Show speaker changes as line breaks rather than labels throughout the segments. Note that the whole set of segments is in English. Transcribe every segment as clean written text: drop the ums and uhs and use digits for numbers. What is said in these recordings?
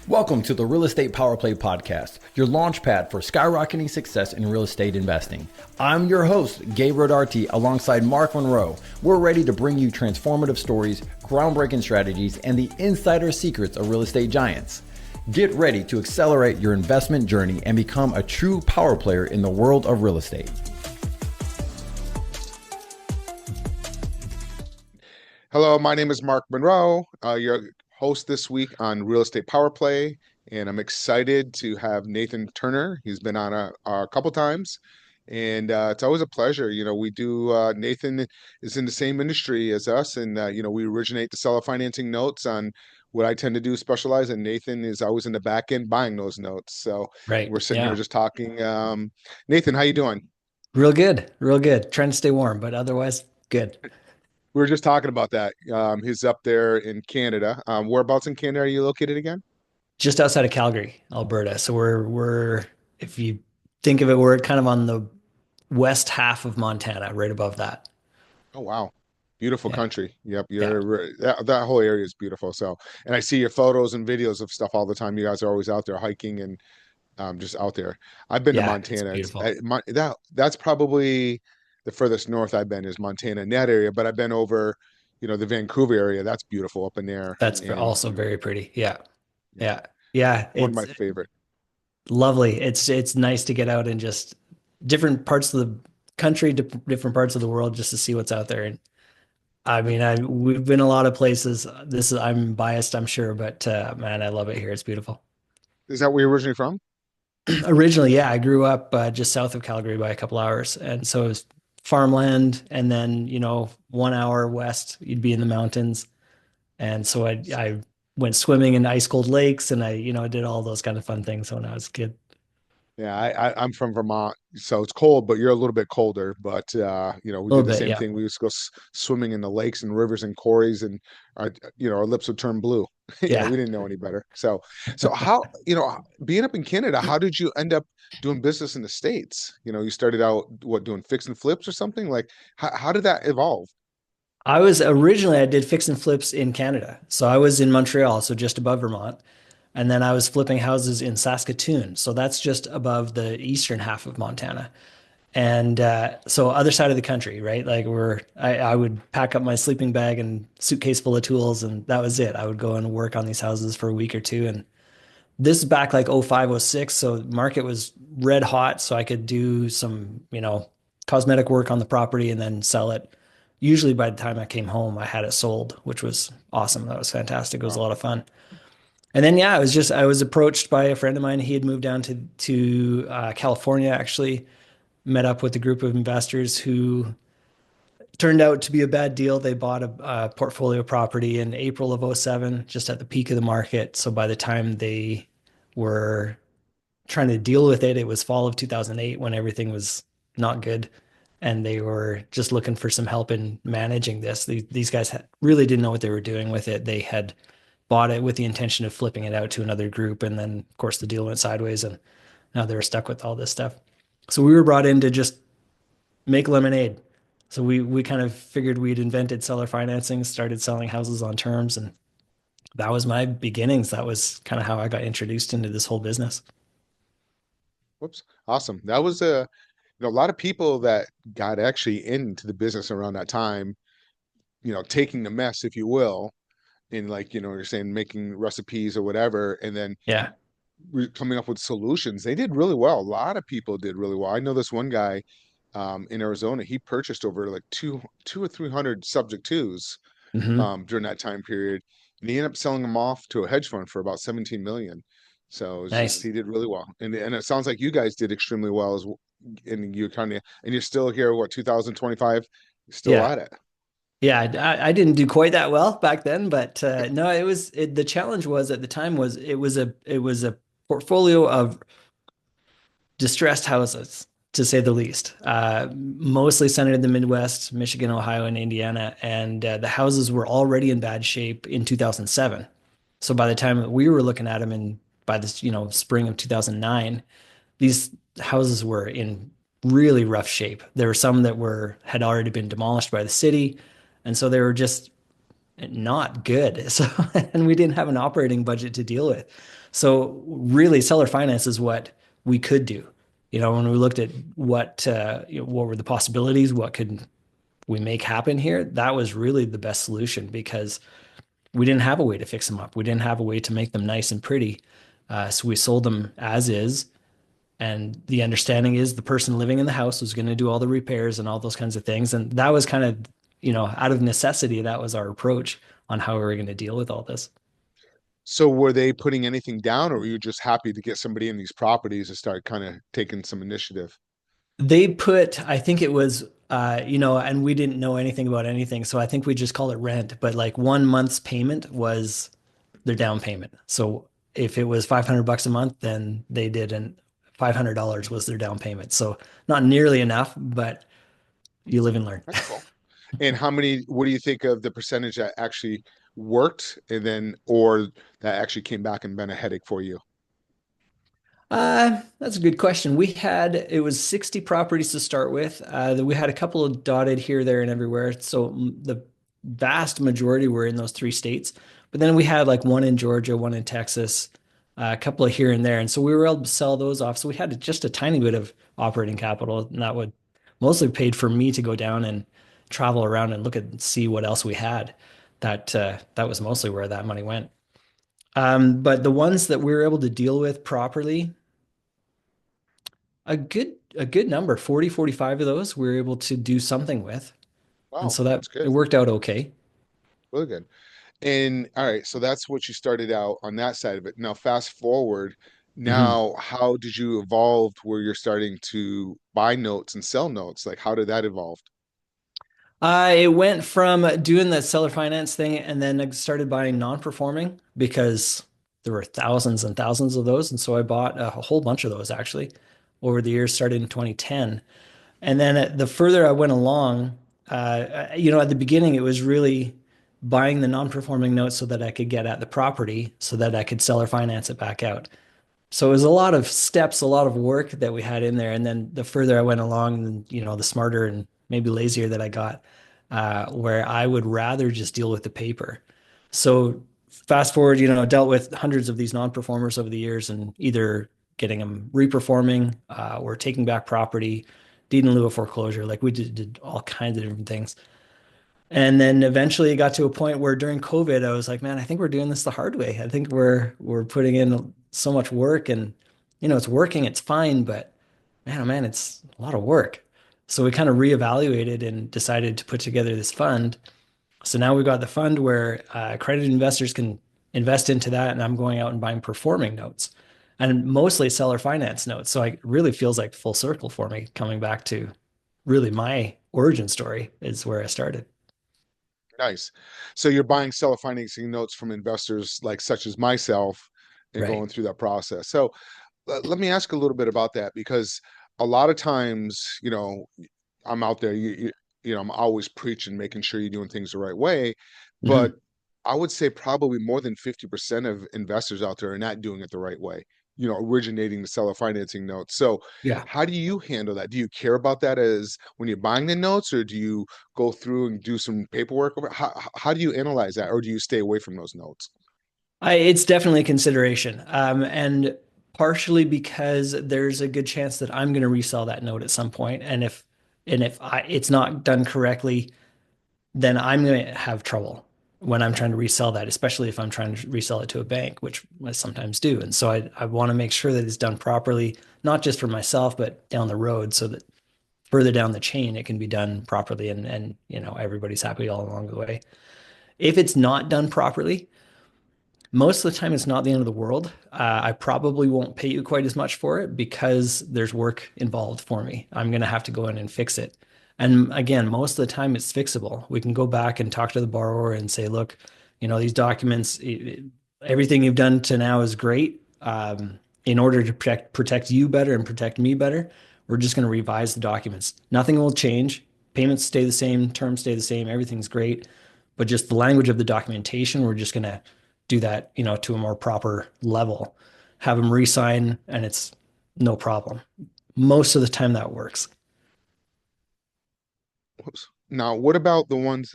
Welcome to the Real Estate Power Play Podcast, your launch pad for skyrocketing success in real estate investing. I'm your host, Gabe Rodarte, alongside Mark Monroe. We're ready to bring you transformative stories, groundbreaking strategies, and the insider secrets of real estate giants. Get ready to accelerate your investment journey and become a true power player in the world of real estate.
Hello, my name is Mark Monroe, your host this week on Real Estate Power Play, and I'm excited to have Nathan Turner. He's been on a couple times, and it's always a pleasure. Nathan is in the same industry as us, and we originate the seller financing notes on what I tend to do specialize, and Nathan is always in the back end buying those notes. So
Right.
we're sitting
Yeah.
here just talking. Nathan, how you doing?
Real good. Real good. Trying to stay warm, but otherwise good.
We were just talking about that. He's up there in Canada. Whereabouts in Canada are you located again?
Just outside of Calgary, Alberta. So we're if you think of it, we're kind of on the west half of Montana, right above that.
Oh, wow. Beautiful
Yeah.
country. Yep,
Yeah.
that whole area is beautiful. So, and I see your photos and videos of stuff all the time. You guys are always out there hiking and just out there. I've been to
Yeah, it's
Montana.
beautiful.
That's probably the furthest north I've been is Montana in that area, but I've been over, the Vancouver area. That's beautiful up in there.
That's
And,
also very pretty. Yeah.
yeah,
Yeah. Yeah,
one of
it's
my favorite.
lovely. It's nice to get out and just different parts of the country, different parts of the world just to see what's out there. And I mean, we've been a lot of places. I'm biased, I'm sure, but man, I love it here. It's beautiful.
Is that where you're originally from?
Originally, yeah, I grew up just south of Calgary by a couple hours, and so it was farmland, and then 1 hour west, you'd be in the mountains, and so I went swimming in ice cold lakes, and I did all those kind of fun things when I was a kid.
Yeah, I'm from Vermont, so it's cold, but you're a little bit colder. But we
A little
did the
bit,
same
yeah,
thing. We used to go swimming in the lakes and rivers and quarries, and our lips would turn blue.
yeah.
We didn't know any better. So how being up in Canada, how did you end up doing business in the States? You started out doing fix and flips or something like how did that evolve?
I did fix and flips in Canada, so I was in Montreal, so just above Vermont. And then I was flipping houses in Saskatoon. So that's just above the eastern half of Montana. And so other side of the country, right? Like I would pack up my sleeping bag and suitcase full of tools, and that was it. I would go and work on these houses for a week or two. And this is back like 05, 06. So market was red hot. So I could do some, cosmetic work on the property and then sell it. Usually by the time I came home, I had it sold, which was awesome. That was fantastic. It was a
Wow.
lot of fun. And then yeah, I was approached by a friend of mine. He had moved down to California actually, met up with a group of investors who turned out to be a bad deal. They bought a portfolio property in April of '07, just at the peak of the market. So by the time they were trying to deal with it, it was fall of 2008 when everything was not good. And they were just looking for some help in managing this. These guys really didn't know what they were doing with it. They had bought it with the intention of flipping it out to another group. And then, of course, the deal went sideways and now they were stuck with all this stuff. So we were brought in to just make lemonade. So we kind of figured we'd invented seller financing, started selling houses on terms, and that was my beginnings. That was kind of how I got introduced into this whole business.
Whoops. Awesome. That was a lot of people that got actually into the business around that time, taking the mess, if you will, in like, you're saying making recipes or whatever, and then
Yeah.
coming up with solutions. They did really well. A lot of people did really well. I know this one guy in Arizona, he purchased over like two or 300 subject twos
Hmm.
during that time period. And he ended up selling them off to a hedge fund for about 17 million. So it's just
Nice.
he did really well. And it sounds like you guys did extremely well and you're still here, what, 2025? You're still
Yeah.
at it.
Yeah, I didn't do quite that well back then, but no, the challenge was at the time was it was a portfolio of distressed houses, to say the least, mostly centered in the Midwest, Michigan, Ohio, and Indiana, and the houses were already in bad shape in 2007. So by the time that we were looking at them in by this spring of 2009, these houses were in really rough shape. There were some that were had already been demolished by the city, and so they were just not good. So, and we didn't have an operating budget to deal with. So really seller finance is what we could do. When we looked at what were the possibilities, what could we make happen here, that was really the best solution because we didn't have a way to fix them up. We didn't have a way to make them nice and pretty. So we sold them as is. And the understanding is the person living in the house was going to do all the repairs and all those kinds of things. And that was kind of, out of necessity, that was our approach on how we were going to deal with all this.
So were they putting anything down, or were you just happy to get somebody in these properties and start kind of taking some initiative?
They put, I think it was, and we didn't know anything about anything. So I think we just call it rent. But like 1 month's payment was their down payment. So if it was 500 bucks a month, then they did, and $500 was their down payment. So not nearly enough, but you live and learn.
That's cool. And what do you think of the percentage that actually worked and then, or that actually came back and been a headache for you?
That's a good question. It was 60 properties to start with. We had a couple of dotted here, there, and everywhere. So the vast majority were in those three states. But then we had like one in Georgia, one in Texas, a couple of here and there. And so we were able to sell those off. So we had just a tiny bit of operating capital, and that would mostly paid for me to go down and travel around and look and see what else we had. That was mostly where that money went. But the ones that we were able to deal with properly, a good number, 40, 45 of those we were able to do something with. And
Wow,
so that
that's
it
good.
worked out okay.
Really good. And all right, so that's what you started out on that side of it. Now, fast forward,
Mhm.
now how did you evolve to where you're starting to buy notes and sell notes? Like, how did that evolve?
It went from doing the seller finance thing and then I started buying non-performing because there were thousands and thousands of those. And so I bought a whole bunch of those actually over the years, started in 2010. And then the further I went along, at the beginning, it was really buying the non-performing notes so that I could get at the property so that I could sell or finance it back out. So it was a lot of steps, a lot of work that we had in there. And then the further I went along, the smarter and maybe lazier that I got, where I would rather just deal with the paper. So fast forward, dealt with hundreds of these non-performers over the years and either getting them reperforming, or taking back property, deed in lieu of foreclosure. Like we did all kinds of different things. And then eventually it got to a point where during COVID, I was like, man, I think we're doing this the hard way. I think we're putting in so much work and it's working, it's fine, but man, oh man, it's a lot of work. So we kind of reevaluated and decided to put together this fund. So now we've got the fund where accredited investors can invest into that, and I'm going out and buying performing notes and mostly seller finance notes. So it really feels like full circle for me coming back to really my origin story is where I started.
Nice. So you're buying seller financing notes from investors like such as myself and
Right.
going through that process. So let me ask a little bit about that because a lot of times, I'm out there, I'm always preaching, making sure you're doing things the right way. But
Hmm.
I would say probably more than 50% of investors out there are not doing it the right way, originating the seller financing notes. So
Yeah.
how do you handle that? Do you care about that as when you're buying the notes, or do you go through and do some paperwork? How do you analyze that, or do you stay away from those notes?
It's definitely a consideration. And partially because there's a good chance that I'm going to resell that note at some point. And if it's not done correctly, then I'm going to have trouble when I'm trying to resell that, especially if I'm trying to resell it to a bank, which I sometimes do. And so I want to make sure that it's done properly, not just for myself, but down the road so that further down the chain, it can be done properly and everybody's happy all along the way. If it's not done properly, most of the time, it's not the end of the world. I probably won't pay you quite as much for it because there's work involved for me. I'm going to have to go in and fix it. And again, most of the time it's fixable. We can go back and talk to the borrower and say, look, these documents, everything you've done to now is great. In order to protect you better and protect me better, we're just going to revise the documents. Nothing will change. Payments stay the same, terms stay the same, everything's great. But just the language of the documentation, we're just going to do that, to a more proper level, have them re-sign, and it's no problem. Most of the time that works.
Now, what about the ones?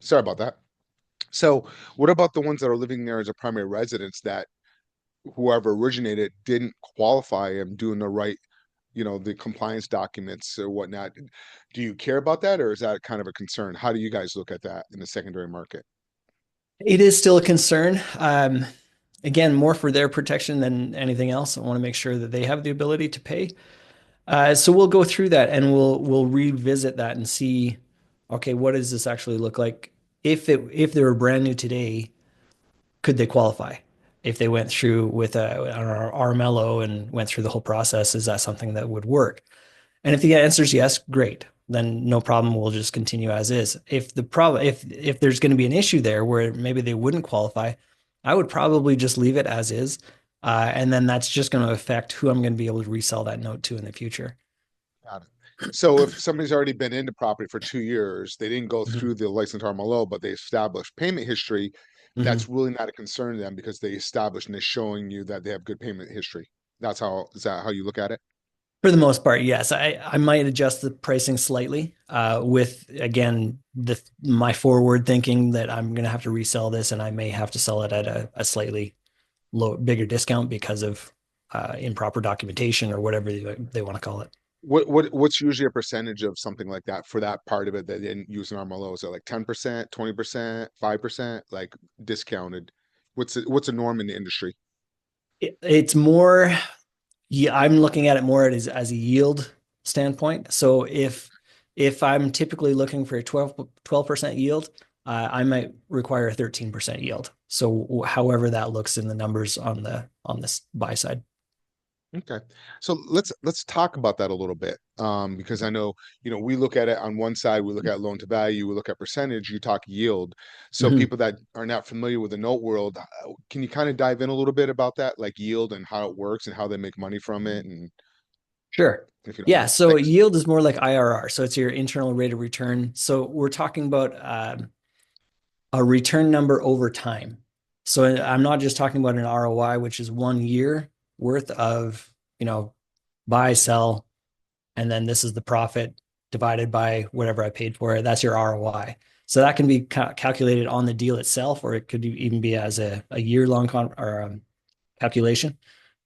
Sorry about that. So, what about the ones that are living there as a primary residence that whoever originated didn't qualify and doing the right, the compliance documents or whatnot? Do you care about that, or is that kind of a concern? How do you guys look at that in the secondary market?
It is still a concern. Again, more for their protection than anything else. I want to make sure that they have the ability to pay. So we'll go through that and we'll revisit that and see, okay, what does this actually look like? If they were brand new today, could they qualify? If they went through with an RMLO and went through the whole process, is that something that would work? And if the answer is yes, great. Then no problem. We'll just continue as is. If there's going to be an issue there where maybe they wouldn't qualify, I would probably just leave it as is. And then that's just going to affect who I'm going to be able to resell that note to in the future.
Got it. So if somebody's already been in the property for 2 years, they didn't go
Mhm.
through the license RMLO, but they established payment history,
Mhm.
that's really not a concern to them because they established and they're showing you that they have good payment history. Is that how you look at it?
For the most part, yes. I might adjust the pricing slightly with again my forward thinking that I'm going to have to resell this and I may have to sell it at a slightly bigger discount because of improper documentation or whatever they want to call it.
What's usually a percentage of something like that for that part of it that they didn't use an RMLO? Is it like 10%, 20%, 5%, like discounted? What's a norm in the industry?
It's more, yeah, I'm looking at it more as a yield standpoint. So if I'm typically looking for a 12% yield, I might require a 13% yield. So however that looks in the numbers on this buy side.
Okay. So let's talk about that a little bit. Because I know, we look at it on one side, we look at loan to value, we look at percentage, you talk yield. So
Mhm.
people that are not familiar with the note world, can you kind of dive in a little bit about that, like yield and how it works and how they make money from it, and
Sure.
if you don't
Yeah.
mind.
So
Thanks.
yield is more like IRR. So it's your internal rate of return. So we're talking about a return number over time. So I'm not just talking about an ROI, which is 1 year worth of, buy, sell, and then this is the profit divided by whatever I paid for it. That's your ROI. So that can be calculated on the deal itself, or it could even be as a year long calculation.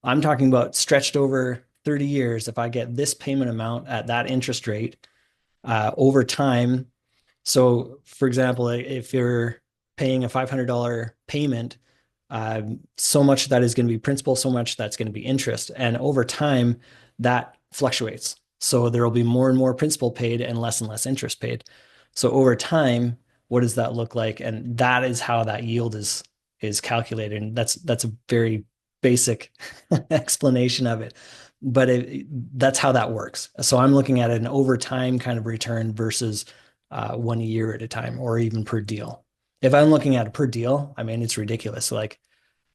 I'm talking about stretched over 30 years. If I get this payment amount at that interest rate over time, so, for example, if you're paying a $500 payment, so much of that is going to be principal, so much that's going to be interest. And over time, that fluctuates. So there will be more and more principal paid and less interest paid. So over time, what does that look like? And that is how that yield is calculated. And that's a very basic explanation of it. But that's how that works. So I'm looking at an over time kind of return versus 1 year at a time or even per deal. If I'm looking at a per deal, I mean, it's ridiculous. Like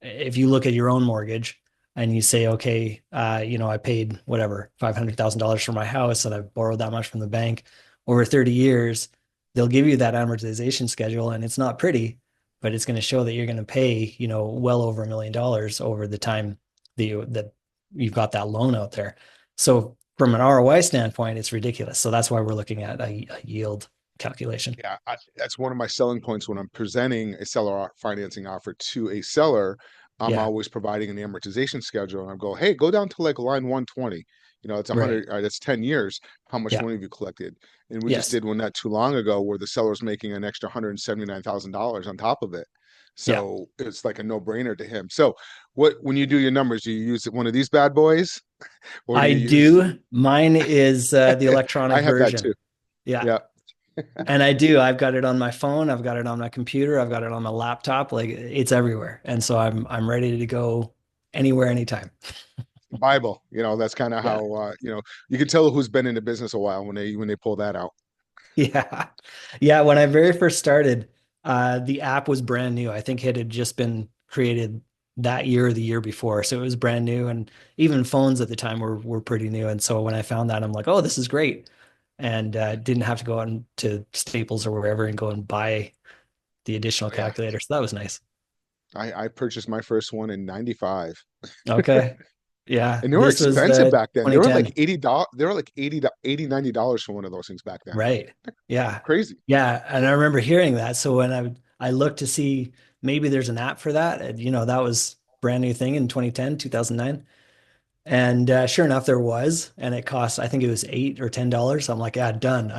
if you look at your own mortgage and you say, okay, I paid whatever, $500,000 for my house and I've borrowed that much from the bank over 30 years, they'll give you that amortization schedule and it's not pretty, but it's going to show that you're going to pay, well over $1 million over the time that you've got that loan out there. So from an ROI standpoint, it's ridiculous. So that's why we're looking at a yield calculation.
Yeah, that's one of my selling points when I'm presenting a seller financing offer to a seller. I'm
Yeah.
always providing an amortization schedule, and I go, "Hey, go down to like line 120. It's
Right.
100. That's 10 years. How much
Yeah.
money have you collected?" And we just
Yes.
did one not too long ago where the seller's making an extra $179,000 on top of it.
Yeah.
So it's like a no-brainer to him. So, when you do your numbers, do you use one of these bad boys, or do
I
you use?
do. Mine is the electronic
I have that
version.
too.
Yeah.
Yeah.
And I do. I've got it on my phone. I've got it on my computer. I've got it on my laptop. Like it's everywhere. And so I'm ready to go anywhere, anytime.
Bible. That's kind of
Yeah.
how you can tell who's been in the business a while when they pull that out.
Yeah. Yeah. When I very first started, the app was brand new. I think it had just been created that year or the year before. So it was brand new. And even phones at the time were pretty new. And so when I found that, I'm like, oh, this is great. And didn't have to go out to Staples or wherever and go and buy the additional
Oh, yeah,
calculator. So that was nice.
I purchased my first one in '95.
Okay. Yeah,
And they were
this was
expensive back then. They were like
2010.
$80. They were like 80, $90 for one of those things back then.
Right. Yeah.
Crazy.
Yeah. And I remember hearing that. So when I looked to see maybe there's an app for that, and, that was brand new thing in 2010, 2009. And sure enough, there was, and it cost, I think it was $8 or $10. I'm like, yeah, done.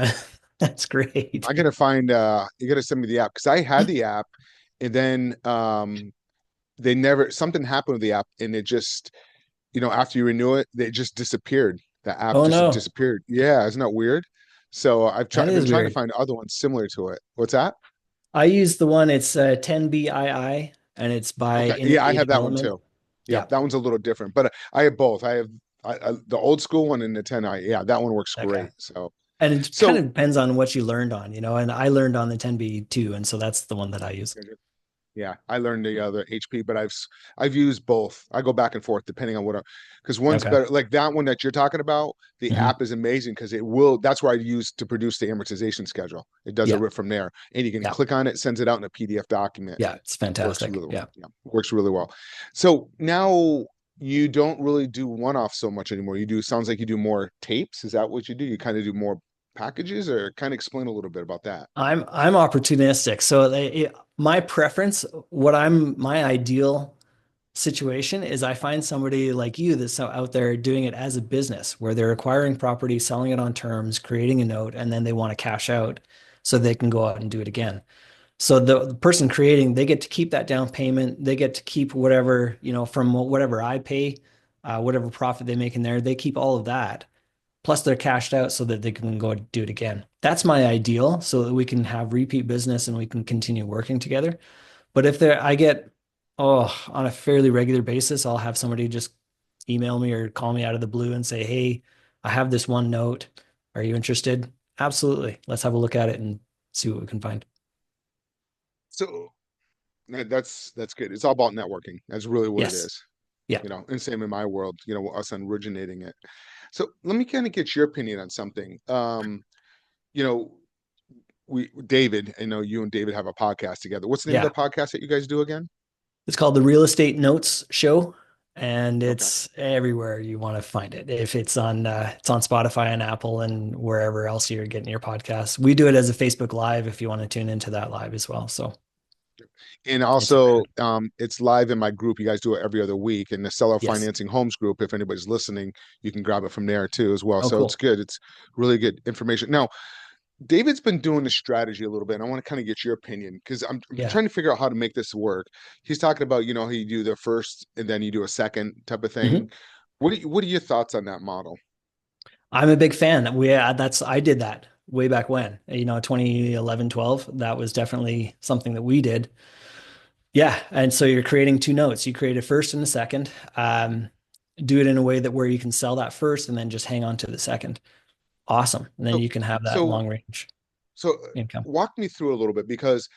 That's great.
I gotta find you gotta send me the app because I had the app and then they never something happened with the app and it just after you renew it, they just disappeared. The app
Oh
just
no,
disappeared. Yeah, isn't that weird? So
that
I've been
is
trying to
weird.
find other ones similar to it. What's that?
I use the one, it's 10BII, and it's by
Okay. Yeah, I
Indicate
have that one
Development.
too. Yep,
Yeah.
that one's a little different, but I have both. I the old school one and the 10i. Yeah, that one works
Okay.
great. So
And it kind
so
of depends on what you learned on, and I learned on the 10B too. And so that's the one that I use.
yeah, I learned the other HP, but I've used both. I go back and forth depending on because one's
Okay.
better. Like that one that you're talking about, the
Hmm.
app is amazing because it will. That's where I use to produce the amortization schedule. It does it
Yeah.
right from there, and you can
Yeah.
click on it, sends it out in a PDF document.
Yeah. It's
Works
fantastic.
really well.
Yeah.
Yeah, works really well. So now you don't really do one off so much anymore. You do. Sounds like you do more tapes. Is that what you do? You kind of do more packages, or kind of explain a little bit about that.
I'm opportunistic. So my preference, my ideal situation is I find somebody like you that's out there doing it as a business where they're acquiring property, selling it on terms, creating a note, and then they want to cash out so they can go out and do it again. So the person creating, they get to keep that down payment. They get to keep whatever, from whatever I pay, whatever profit they make in there, they keep all of that. Plus they're cashed out so that they can go do it again. That's my ideal so that we can have repeat business and we can continue working together. But if I get, on a fairly regular basis, I'll have somebody just email me or call me out of the blue and say, "Hey, I have this one note. Are you interested?" Absolutely. Let's have a look at it and see what we can find.
So that's good. It's all about networking. That's really what it
Yes.
is.
Yeah.
And same in my world, us originating it. So let me kind of get your opinion on something. You know, David, I know you and David have a podcast together. What's the name of
Yeah.
the podcast that you guys do again?
It's called the Real Estate Notes Show, and
Okay.
it's everywhere you want to find it. If it's on Spotify and Apple and wherever else you're getting your podcasts. We do it as a Facebook Live if you want to tune into that live as well. So
And
it's
also,
everywhere.
it's live in my group. You guys do it every other week. And the Seller
Yes.
Financing Homes group, if anybody's listening, you can grab it from there too as well.
Oh,
So it's
cool.
good. It's really good information. Now, David's been doing the strategy a little bit. And I want to kind of get your opinion because I'm
Yeah.
trying to figure out how to make this work. He's talking about, you do the first and then you do a second type of thing.
Mhm.
What are your thoughts on that model?
I'm a big fan. I did that way back when, 2011, 12. That was definitely something that we did. Yeah. And so you're creating two notes. You create a first and a second. Do it in a way that where you can sell that first and then just hang on to the second. Awesome. And then
So,
you can have that
so,
long range
so,
income.
walk me through a little bit because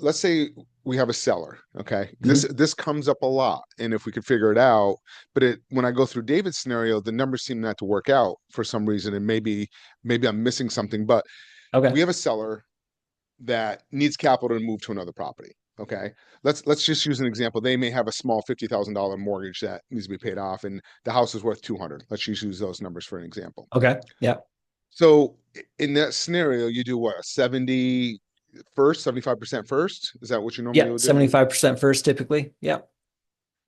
let's say we have a seller. Okay, this
Mhm.
this comes up a lot, and if we could figure it out, but when I go through David's scenario, the numbers seem not to work out for some reason, and maybe I'm missing something. But
Okay.
we have a seller that needs capital to move to another property. Okay, let's just use an example. They may have a small $50,000 mortgage that needs to be paid off, and the house is worth 200. Let's just use those numbers for an example.
Okay. Yeah.
So in that scenario, you do what, 70 first, 75% first? Is that what you normally
Yeah.
would do?
75% first typically. Yeah.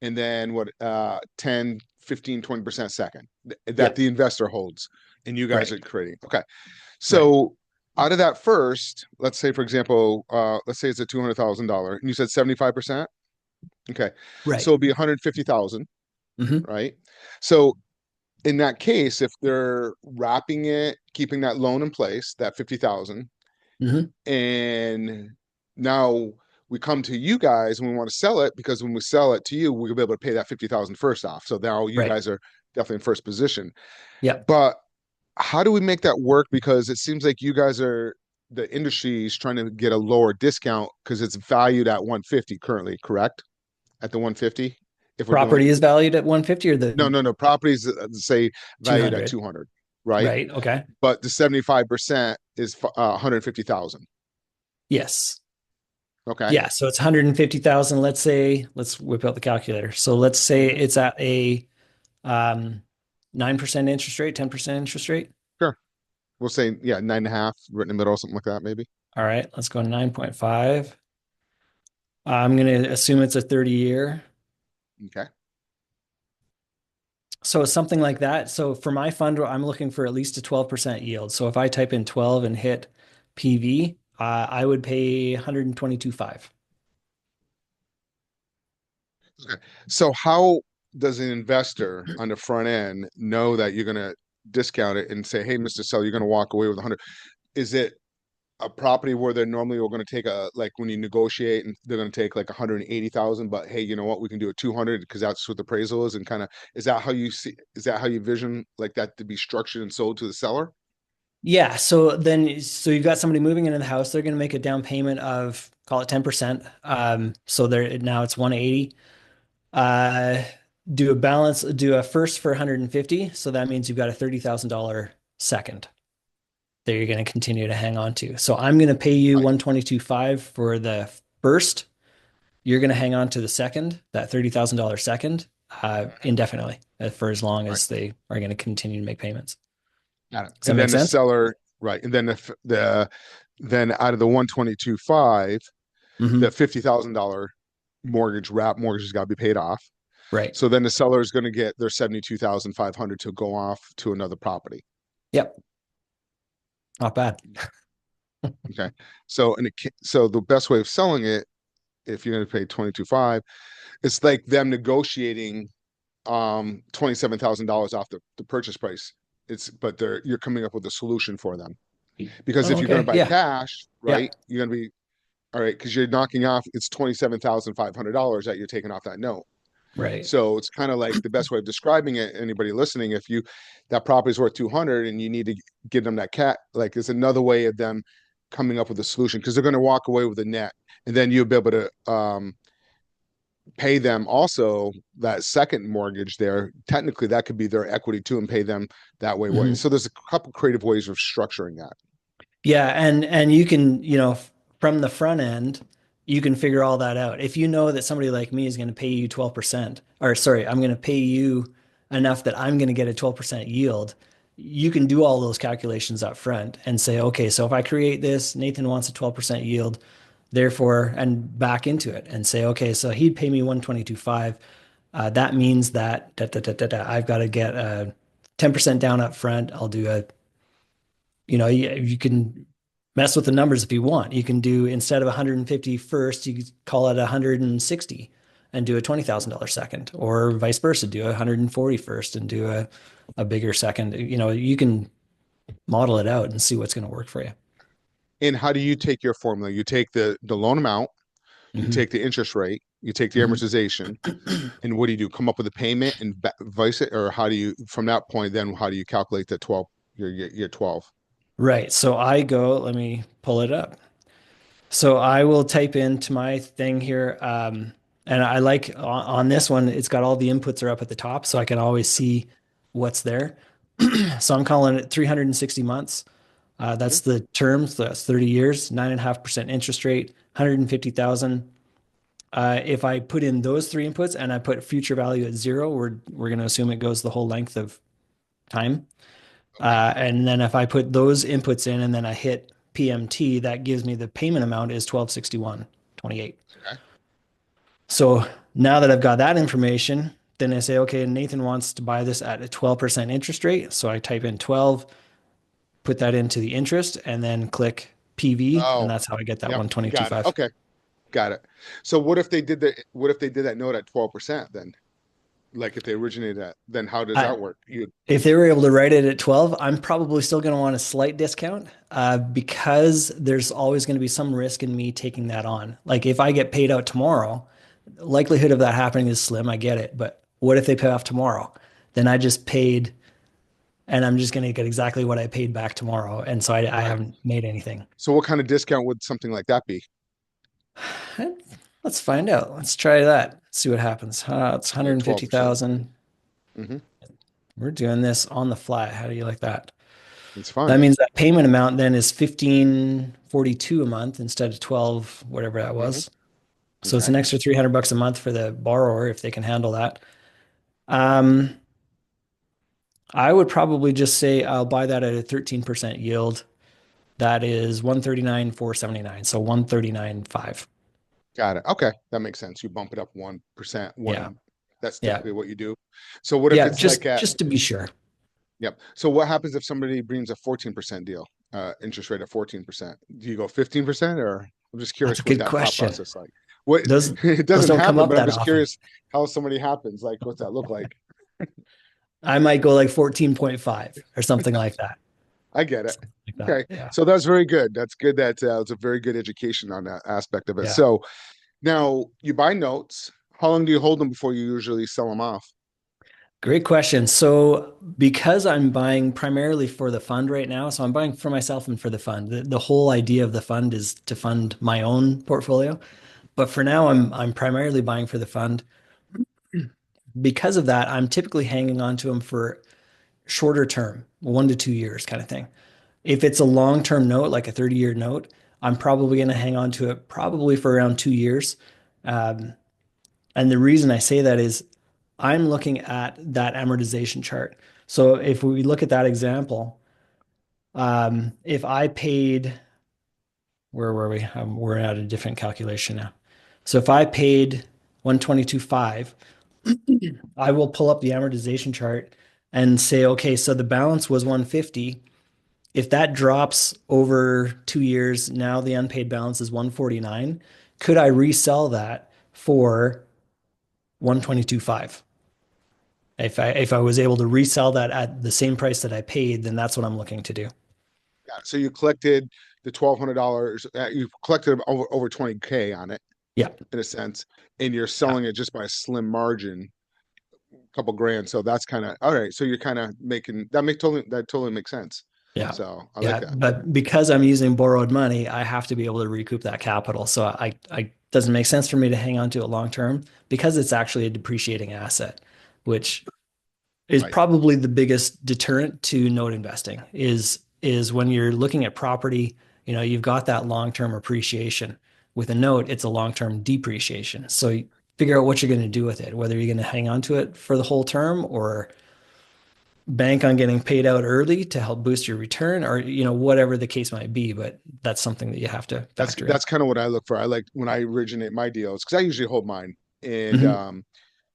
And then what, 10, 15, 20% second that
Yeah.
the investor holds and you guys
Right.
are creating. Okay.
Right.
So out of that first, let's say, for example, let's say it's a $200,000 and you said 75%. Okay. So
Right.
it'll be 150,000,
Hmm.
right? So in that case, if they're wrapping it, keeping that loan in place, that 50,000,
Hmm.
and now we come to you guys and we want to sell it because when we sell it to you, we'll be able to pay that 50,000 first off. So now you
Right.
guys are definitely in first position.
Yeah.
But how do we make that work? Because it seems like you guys are the industry is trying to get a lower discount because it's valued at 150 currently, correct? At the 150, if we're doing
Property is valued at 150 or
no,
the
no, no, properties say valued at
200.
200, right?
Right. Okay.
But the 75% is 150,000.
Yes.
Okay.
Yeah. So it's 150,000. Let's say, let's whip out the calculator. So let's say
Mhm.
it's at a Um, 9% interest rate, 10% interest rate.
Sure. We'll say, yeah, 9.5, right in the middle, something like that, maybe.
All right, let's go 9.5. I'm going to assume it's a 30 year.
Okay.
So something like that. So for my fund, I'm looking for at least a 12% yield. So if I type in 12 and hit PV, I would pay 122.5.
Okay. So how does an investor on the front end know that you're going to discount it and say, hey, Mr. Seller, you're going to walk away with 100? Is it a property where they're normally going to take a, like when you negotiate and they're going to take like 180,000, but hey, you know what, we can do a 200 because that's what the appraisal is, and kind of, is that how you see, is that how you vision like that to be structured and sold to the seller?
Yeah. So you've got somebody moving into the house. They're going to make a down payment of call it 10%. So now it's 180. Uh, do a first for 150. So that means you've got a $30,000 second that you're going to continue to hang on to. So I'm going to pay you
Right.
122.5 for the first. You're going to hang on to the second, that $30,000 second, indefinitely for as long
Right.
as they are going to continue to make payments.
Got it.
Does that
And
make
then the
sense?
seller, right. And then then out of the 122.5, the
Hmm.
$50,000 mortgage has got to be paid off.
Right.
So then the seller is going to get their 72,500 to go off to another property.
Yep. Not bad.
Okay. So so the best way of selling it, if you're going to pay 22.5, it's like them negotiating $27,000 off the purchase price. It's but they're you're coming up with a solution for them. Because if
Oh,
you're going to
okay.
buy
Yeah.
cash,
Yeah.
right, you're going to be all right because you're knocking off it's $27,500 that you're taking off that note.
Right.
So it's kind of like the best way of describing it. Anybody listening, if you that property is worth 200 and you need to give them that cat, like it's another way of them coming up with a solution because they're going to walk away with a net, and then you'll be able to pay them also that second mortgage there. Technically, that could be their equity too, and pay them that way.
Mhm.
So there's a couple creative ways of structuring that.
Yeah, and you can, from the front end, you can figure all that out. If you know that somebody like me is going to pay you 12%, or sorry, I'm going to pay you enough that I'm going to get a 12% yield, you can do all those calculations up front and say, okay, so if I create this, Nathan wants a 12% yield, therefore, and back into it and say, okay, so he'd pay me 122.5. That means that I've got to get a 10% down up front. I'll do a you can mess with the numbers if you want. You can do instead of 150 first, you could call it 160 and do a $20,000 second, or vice versa, do a 140 first and do a bigger second. You can model it out and see what's going to work for you.
And how do you take your formula? You take the loan amount, you
Hmm.
take the interest rate, you take the
Hmm.
amortization, and what do you do? Come up with a payment and vice it, or how do you from that point? Then how do you calculate the 12? Your 12.
Right. So let me pull it up. So I will type into my thing here. And I like on this one, it's got all the inputs are up at the top, so I can always see what's there. So I'm calling it 360 months. That's
Mhm.
the term. So that's 30 years, 9.5% interest rate, 150,000. If I put in those three inputs and I put future value at zero, we're going to assume it goes the whole length of time.
Okay.
And then if I put those inputs in and then I hit PMT, that gives me the payment amount is 1261.28.
Okay.
So now that I've got that information, then I say, okay, Nathan wants to buy this at a 12% interest rate. So I type in 12, put that into the interest, and then click PV, and
Oh,
that's how I get that
yep. Got it.
122.5.
Okay. Got it. So what if they did that note at 12% then? Like if they originated that, then how does
I,
that work? You
if they were able to write it at 12, I'm probably still going to want a slight discount because there's always going to be some risk in me taking that on. Like if I get paid out tomorrow, likelihood of that happening is slim. I get it. But what if they pay off tomorrow? Then I just paid and I'm just going to get exactly what I paid back tomorrow. And so I
right.
haven't made anything.
So what kind of discount would something like that be?
Let's find out. Let's try that. See what happens. It's
At 12%.
150,000.
Hmm.
We're doing this on the fly. How do you like that?
It's
That
fine.
means that payment amount then is 1542 a month instead of 12, whatever that
Hmm.
was. So it's
Okay.
an extra 300 bucks a month for the borrower if they can handle that. Um, I would probably just say I'll buy that at a 13% yield. That is 139,479. So 139.5.
Got it. Okay, that makes sense. You bump it up 1%,
Yeah.
one. That's
Yeah.
typically what you do. So what if
Yeah.
it's like
Just to be sure.
yep. So what happens if somebody brings a 14% deal, interest rate of 14%? Do you go 15% or I'm just
That's a
curious what
good
that thought
question.
process like. What
Those
it
those
doesn't
don't come
happen,
up
but I'm
that
just
often.
curious how somebody happens. Like, what's that look like?
I might go like 14.5 or something like that.
I get it.
Something like that.
Okay.
Yeah.
So that's very good. That's good that it's a very good education on that aspect of it.
Yeah.
So now you buy notes. How long do you hold them before you usually sell them off?
Great question. So, because I'm buying primarily for the fund right now, so I'm buying for myself and for the fund. The whole idea of the fund is to fund my own portfolio. But for now, I'm primarily buying for the fund. Because of that, I'm typically hanging on to them for shorter term, 1 to 2 years kind of thing. If it's a long-term note, like a 30-year note, I'm probably going to hang on to it probably for around 2 years. Um, and the reason I say that is I'm looking at that amortization chart. So if we look at that example, if I paid, where were we? We're at a different calculation now. So if I paid 122.5, I will pull up the amortization chart and say, okay, so the balance was 150. If that drops over 2 years, now the unpaid balance is 149. Could I resell that for 122.5? If I was able to resell that at the same price that I paid, then that's what I'm looking to do.
Yeah. So you collected the $1,200. You collected over 20K on it
Yeah.
in a sense, and you're
Yeah.
selling it just by a slim margin, a couple grand. So that's kind of all right. So you're kind of making that totally makes sense.
Yeah.
So I like
Yeah.
that.
But because I'm using borrowed money, I have to be able to recoup that capital. So I doesn't make sense for me to hang on to it long term because it's actually a depreciating asset, which is
Right.
probably the biggest deterrent to note investing is when you're looking at property, you've got that long-term appreciation. With a note, it's a long-term depreciation. So you figure out what you're going to do with it, whether you're going to hang on to it for the whole term or bank on getting paid out early to help boost your return or whatever the case might be, but that's something that you have to
That's
factor in.
that's kind of what I look for. I like when I originate my deals because I usually hold mine, and
Mhm.
um,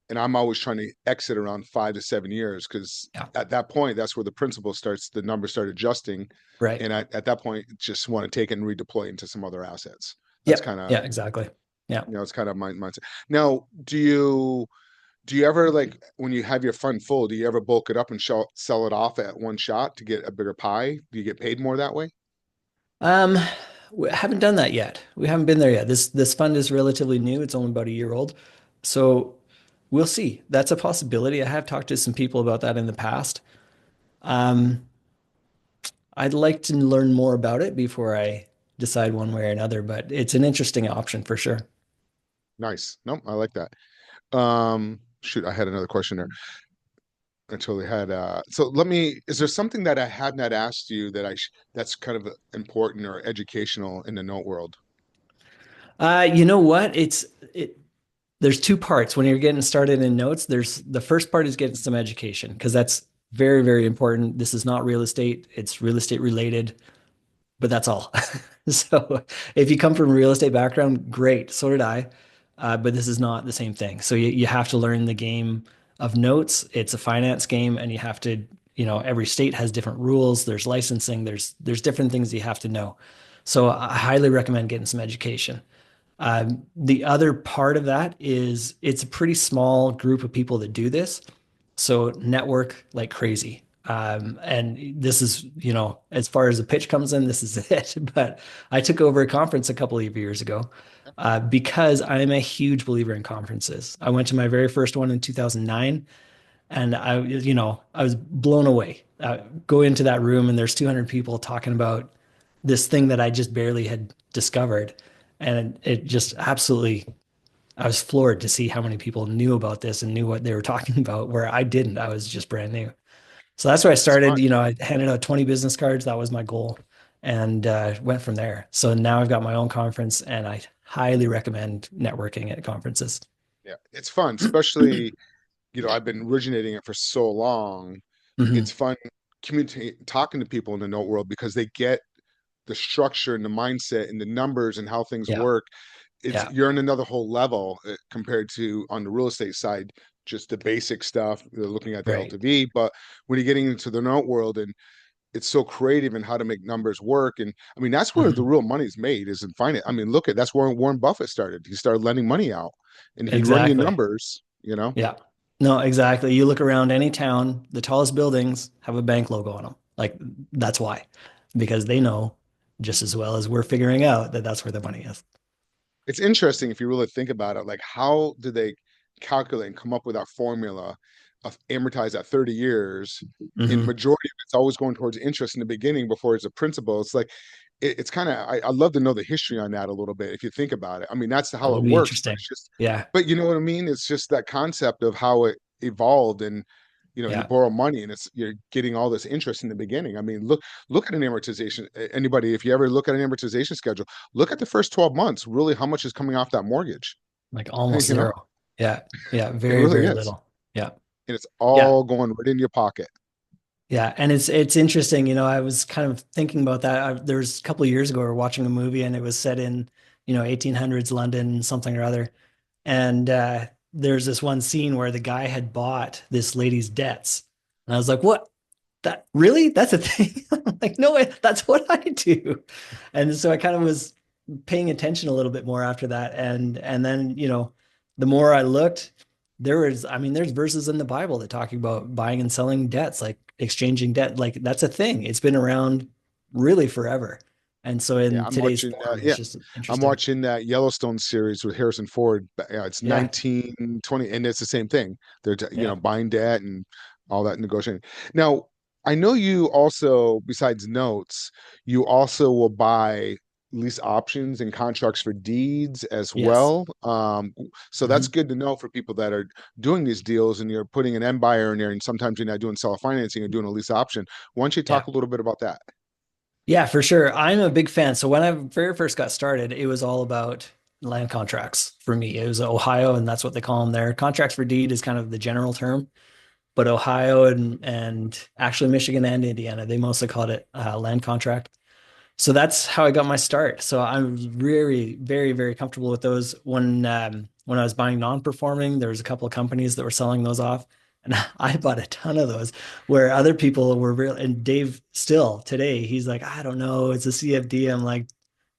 and I'm always trying to exit around 5 to 7 years because
Yeah.
at that point, that's where the principal starts, the numbers start adjusting,
Right.
and at that point, just want to take it and redeploy into some other assets. That's
Yep.
kind of
Yeah, exactly. Yeah.
it's kind of my mindset. Now, do you ever like when you have your fund full, do you ever bulk it up and sell it off at one shot to get a bigger pie? Do you get paid more that way?
Um, we haven't done that yet. We haven't been there yet. This fund is relatively new. It's only about a year old. So we'll see. That's a possibility. I have talked to some people about that in the past. Um, I'd like to learn more about it before I decide one way or another, but it's an interesting option for sure.
Nice. Nope, I like that. Shoot, I had another question there. I totally had. So is there something that I had not asked you that that's kind of important or educational in the note world?
You know what? There's two parts when you're getting started in notes. There's the first part is getting some education because that's very, very important. This is not real estate. It's real estate related, but that's all. So if you come from a real estate background, great. So did I. But this is not the same thing. So you have to learn the game of notes. It's a finance game, and you have to, every state has different rules. There's licensing. There's different things you have to know. So I highly recommend getting some education. The other part of that is it's a pretty small group of people that do this. So network like crazy. And this is, as far as the pitch comes in, this is it. But I took over a conference a couple of years ago because I'm a huge believer in conferences. I went to my very first one in 2009 and I was blown away. Go into that room and there's 200 people talking about this thing that I just barely had discovered. And it just absolutely, I was floored to see how many people knew about this and knew what they were talking about, where I didn't. I was just brand new. So that's where I started.
Smart.
I handed out 20 business cards. That was my goal and went from there. So now I've got my own conference and I highly recommend networking at conferences.
Yeah, it's fun, especially I've been originating it for so long. it's
Hmm.
fun communicating, talking to people in the note world because they get the structure and the mindset and the numbers and how things
Yeah.
work. It's
Yeah.
you're in another whole level compared to on the real estate side, just the basic stuff, looking at the
Right.
LTV. But when you're getting into the note world and it's so creative in how to make numbers work, and I mean that's where the
Hmm.
real money's made is in finance. I mean, look at that's where Warren Buffett started. He started lending money out, and he'd run your
Exactly.
numbers. You know,
Yeah. No, exactly. You look around any town, the tallest buildings have a bank logo on them. Like that's why, because they know just as well as we're figuring out that that's where the money is.
it's interesting if you really think about it. Like, how do they calculate and come up with that formula of amortize at 30 years? In
Hmm.
majority of it's always going towards interest in the beginning before it's a principal. It's like it's kind of I'd love to know the history on that a little bit if you think about it. I mean, that's
That
how
would
it
be
works, but
interesting.
it's just,
Yeah.
but you know what I mean? It's just that concept of how it evolved and you
Yeah.
borrow money and it's you're getting all this interest in the beginning. I mean, look at an amortization. Anybody, if you ever look at an amortization schedule, look at the first 12 months, really how much is coming off that mortgage.
Like almost
You know,
zero. Yeah. Yeah.
it
Very,
really
very
is.
little. Yeah.
And it's
Yeah.
all going right in your pocket.
Yeah, and it's interesting, I was kind of thinking about that. There was a couple of years ago, we were watching a movie and it was set in, 1800s London, something or other. And there's this one scene where the guy had bought this lady's debts. And I was like, what? That really? That's a thing? I'm like, no way, that's what I do. And so I kind of was paying attention a little bit more after that. And then, the more I looked, there's verses in the Bible that talk about buying and selling debts, like exchanging debt. Like that's a thing. It's been around really forever. And so
Yeah,
in today's form, it's just
I'm
interesting.
watching that Yellowstone series with Harrison Ford. It's
Yeah.
1920, and it's the same thing. They're
Yeah.
buying debt and all that negotiating. Now, I know you also, besides notes, you also will buy lease options and contracts for deeds as
Yes.
well. So that's
Mhm.
good to know for people that are doing these deals and you're putting an end buyer in there, and sometimes you're not doing seller financing, you're doing a lease option. Why don't you
Yeah.
talk a little bit about that?
Yeah, for sure. I'm a big fan. So when I very first got started, it was all about land contracts for me. It was Ohio, and that's what they call them there. Contracts for deed is kind of the general term, but Ohio and actually Michigan and Indiana, they mostly called it land contract. So that's how I got my start. So I'm very, very, very comfortable with those. When I was buying non-performing, there was a couple of companies that were selling those off, and I bought a ton of those. Where other people were real, and Dave still today, he's like, I don't know, it's a CFD. I'm like,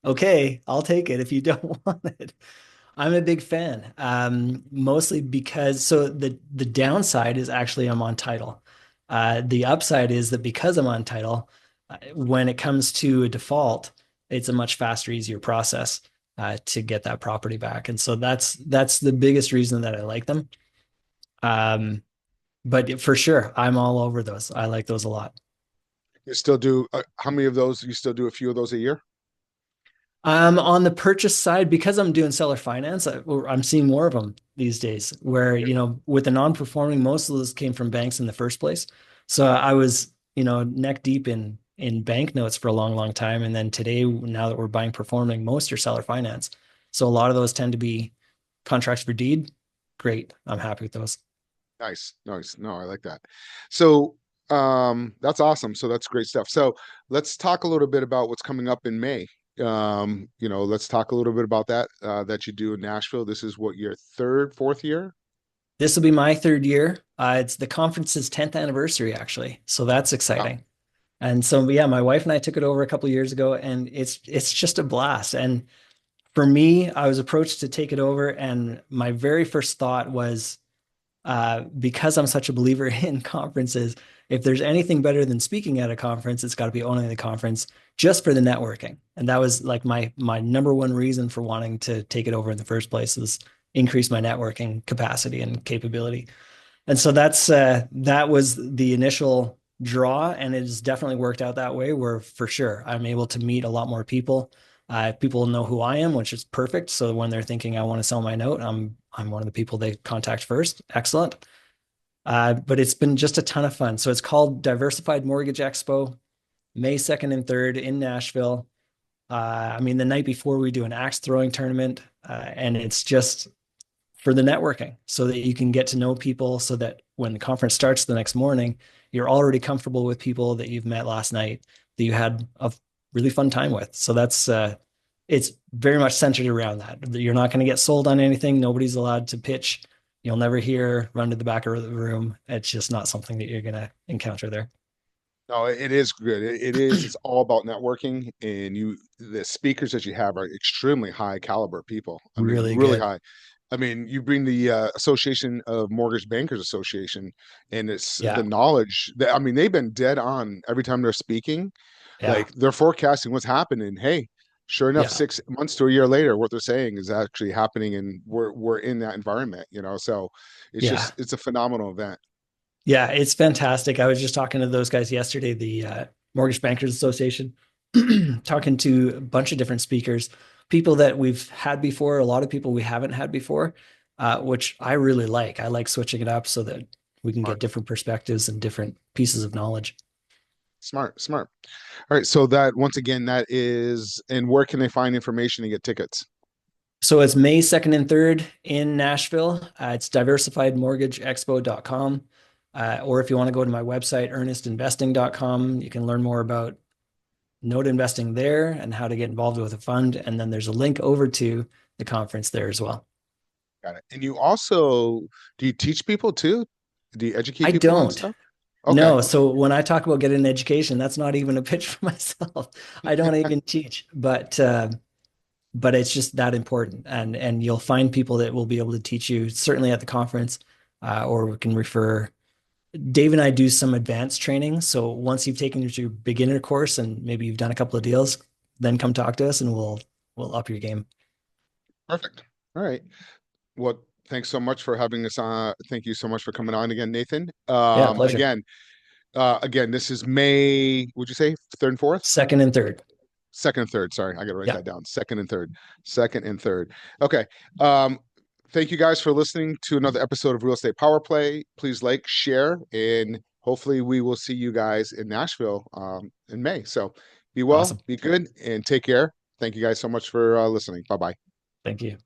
okay, I'll take it if you don't want it. I'm a big fan, mostly because so the downside is actually I'm on title. The upside is that because I'm on title, when it comes to a default, it's a much faster, easier process to get that property back. And so that's the biggest reason that I like them. Um, but for sure, I'm all over those. I like those a lot.
You still do how many of those? You still do a few of those a year?
On the purchase side, because I'm doing seller finance, I'm seeing more of them these days where, with the non-performing, most of those came from banks in the first place. So I was, neck deep in bank notes for a long, long time. And then today, now that we're buying performing, most are seller finance. So a lot of those tend to be contracts for deed. Great. I'm happy with those.
Nice, nice. No, I like that. So, that's awesome. So that's great stuff. So let's talk a little bit about what's coming up in May. Let's talk a little bit about that that you do in Nashville. This is what your third, fourth year?
This will be my third year. It's the conference's 10th anniversary, actually. So that's
Wow.
exciting. And so yeah, my wife and I took it over a couple of years ago, and it's just a blast. And for me, I was approached to take it over, and my very first thought was, because I'm such a believer in conferences, if there's anything better than speaking at a conference, it's got to be owning the conference just for the networking. And that was like my number one reason for wanting to take it over in the first place was increase my networking capacity and capability. And so that was the initial draw, and it has definitely worked out that way. Where for sure I'm able to meet a lot more people. People know who I am, which is perfect. So when they're thinking I want to sell my note, I'm one of the people they contact first. Excellent. But it's been just a ton of fun. So it's called Diversified Mortgage Expo, May 2nd and 3rd in Nashville. I mean, the night before we do an axe throwing tournament, and it's just for the networking so that you can get to know people so that when the conference starts the next morning, you're already comfortable with people that you've met last night that you had a really fun time with. So that's it's very much centered around that. You're not going to get sold on anything. Nobody's allowed to pitch. You'll never hear run to the back of the room. It's just not something that you're going to encounter there.
No, it is good. It is. It's all about networking, and the speakers that you have are extremely high caliber people. I mean,
Really
really
good.
high. I mean, you bring the Association of Mortgage Bankers Association, and it's the
Yeah.
knowledge that, I mean, they've been dead on every time they're speaking.
Yeah.
Like they're forecasting what's happening. Hey, sure enough,
Yeah.
6 months to a year later, what they're saying is actually happening, and we're in that environment. So
Yeah.
it's a phenomenal event.
Yeah, it's fantastic. I was just talking to those guys yesterday, the Mortgage Bankers Association, talking to a bunch of different speakers, people that we've had before, a lot of people we haven't had before, which I really like. I like switching it up so that we can get
Smart,
different perspectives and different pieces of knowledge.
smart, smart. All right. So that once again, that is, and where can they find information to get tickets?
So it's May 2nd and 3rd in Nashville. It's diversifiedmortgageexpo.com. Or if you want to go to my website, earnestinvesting.com, you can learn more about note investing there and how to get involved with a fund. And then there's a link over to the conference there as well.
Got it. And you also, do you teach people too? Do you educate
I
people on
don't.
stuff? Okay.
No. So when I talk about getting an education, that's not even a pitch for myself. I don't even teach, but it's just that important. And you'll find people that will be able to teach you certainly at the conference, or we can refer. Dave and I do some advanced training. So once you've taken your beginner course and maybe you've done a couple of deals, then come talk to us and we'll up your game.
Perfect. All right. Well, thanks so much for having us on. Thank you so much for coming on again, Nathan.
Yeah, pleasure.
Again, this is May, would you say third and fourth?
Second and third.
Second and third. Sorry, I got to write
Yeah,
that down. Second and third. Second and third. Okay. Um, Thank you guys for listening to another episode of Real Estate Power Play. Please like, share, and hopefully we will see you guys in Nashville in May. So be well,
awesome.
be good, and take care. Thank you guys so much for listening. Bye bye.
Thank you.